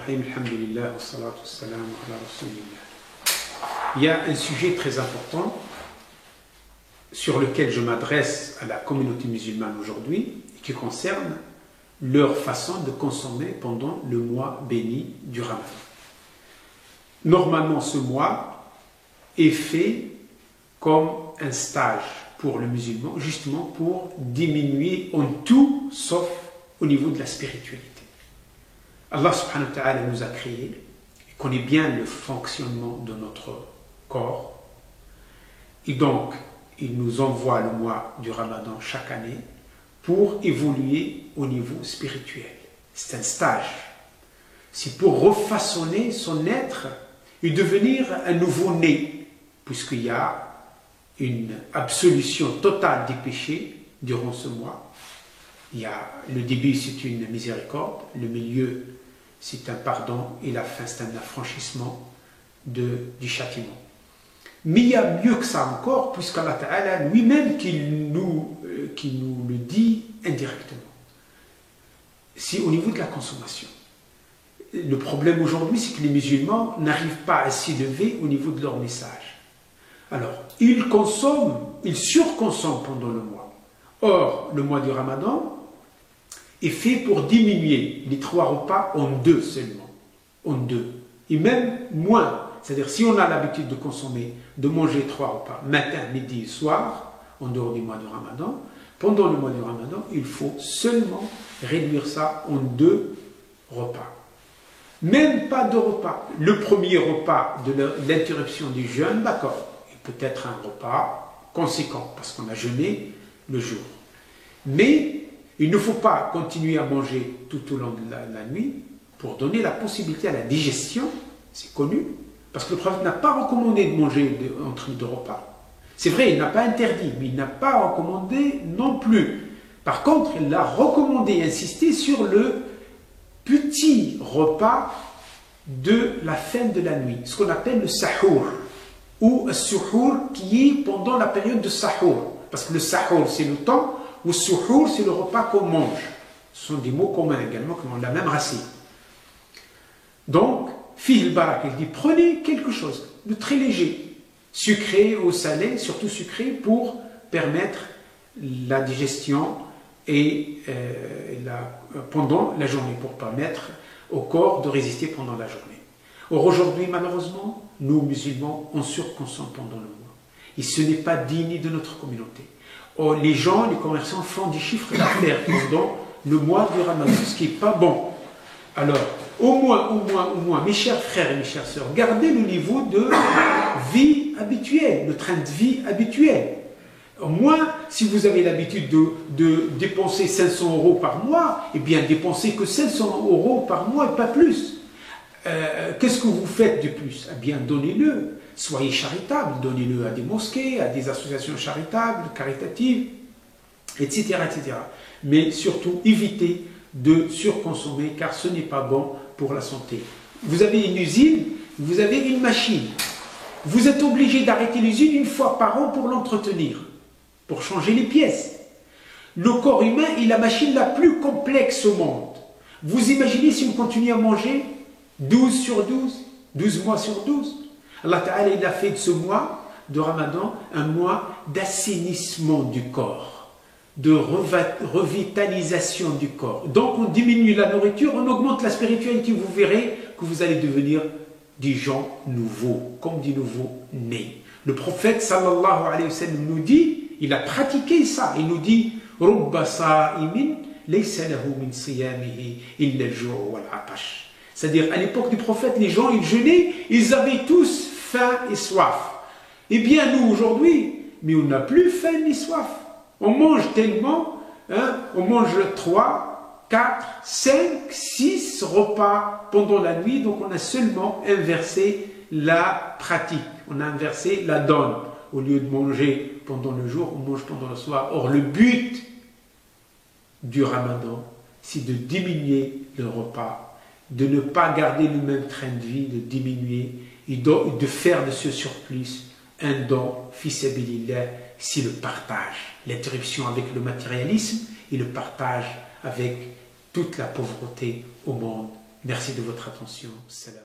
Bismillahirrahmanirrahim, alhamdulillah, wa salatu wa salam ala rasulillah. Il y a un sujet très important sur lequel je m'adresse à la communauté musulmane aujourd'hui, qui concerne leur façon de consommer pendant le mois béni du Ramadan. Normalement, ce mois est fait comme un stage pour le musulman, justement pour diminuer en tout, sauf au niveau de la spiritualité. Allah subhanahu wa ta'ala nous a créés, il connaît bien le fonctionnement de notre corps, et donc il nous envoie le mois du Ramadan chaque année pour évoluer au niveau spirituel. C'est un stage. C'est pour refaçonner son être et devenir un nouveau-né, puisqu'il y a une absolution totale des péchés durant ce mois. Il y a le début, c'est une miséricorde, le milieu, c'est un pardon, et la fin, c'est un affranchissement du châtiment. Mais il y a mieux que ça encore, puisqu'Allah Ta'ala lui-même qui nous le dit indirectement. C'est au niveau de la consommation. Le problème aujourd'hui, c'est que les musulmans n'arrivent pas à s'y lever au niveau de leur message. Alors, ils consomment, ils surconsomment pendant le mois. Or, le mois du Ramadan est fait pour diminuer les 3 repas en 2 seulement. En 2. Et même moins. C'est-à-dire, si on a l'habitude de consommer, de manger 3 repas, matin, midi et soir, en dehors du mois du Ramadan, pendant le mois du Ramadan, il faut seulement réduire ça en 2 repas. Même pas 2 repas. Le premier repas de l'interruption du jeûne, d'accord, il peut être un repas conséquent, parce qu'on a jeûné le jour. Mais il ne faut pas continuer à manger tout au long de la nuit pour donner la possibilité à la digestion, c'est connu, parce que le prophète n'a pas recommandé de manger entre 2 repas. C'est vrai, il n'a pas interdit, mais il n'a pas recommandé non plus. Par contre, il a recommandé et insisté sur le petit repas de la fin de la nuit, ce qu'on appelle le sahour, ou le suhour qui est pendant la période de sahour. Parce que le sahour, c'est le temps, ou le suhour, c'est le repas qu'on mange. Ce sont des mots communs également, qui ont la même racine. Donc, Fil Barak, il dit, prenez quelque chose de très léger, sucré ou salé, surtout sucré, pour permettre la digestion et pendant la journée, pour permettre au corps de résister pendant la journée. Or, aujourd'hui, malheureusement, nous, musulmans, on surconsomme pendant le mois. Et ce n'est pas digne de notre communauté. Or, les gens, les commerçants font des chiffres d'affaires pendant le mois du Ramadan, ce qui n'est pas bon. Alors, au moins, mes chers frères et mes chères sœurs, gardez le niveau de vie habituel, le train de vie habituel. Au moins, si vous avez l'habitude de dépenser 500 € par mois, eh bien, dépensez que 500 € par mois et pas plus. Qu'est-ce que vous faites de plus? Eh bien, donnez-le. Soyez charitable, donnez-le à des mosquées, à des associations charitables, caritatives, etc., etc. Mais surtout, évitez de surconsommer, car ce n'est pas bon pour la santé. Vous avez une usine, vous avez une machine. Vous êtes obligé d'arrêter l'usine 1 fois par an pour l'entretenir, pour changer les pièces. Le corps humain est la machine la plus complexe au monde. Vous imaginez si on continue à manger 12 sur 12, 12 mois sur 12? Allah Ta'ala, il a fait de ce mois de Ramadan un mois d'assainissement du corps, de revitalisation du corps. Donc on diminue la nourriture, on augmente la spiritualité, vous verrez que vous allez devenir des gens nouveaux, comme des nouveaux-nés. Le prophète sallallahu alayhi wa sallam nous dit, il a pratiqué ça, il nous dit « Rubba sa'imin laysa lahu min siyamihi illa al-ju' wal-'atash » C'est-à-dire, à l'époque du prophète, les gens, ils jeûnaient, ils avaient tous faim et soif. Eh bien, nous, aujourd'hui, mais on n'a plus faim ni soif. On mange tellement, hein, on mange 3, 4, 5, 6 repas pendant la nuit, donc on a seulement inversé la pratique, on a inversé la donne. Au lieu de manger pendant le jour, on mange pendant le soir. Or, le but du Ramadan, c'est de diminuer le repas, de ne pas garder le même train de vie, de diminuer et de faire de ce surplus un don, fi sabilillah, c'est le partage, l'interruption avec le matérialisme et le partage avec toute la pauvreté au monde Merci de votre attention. Salam.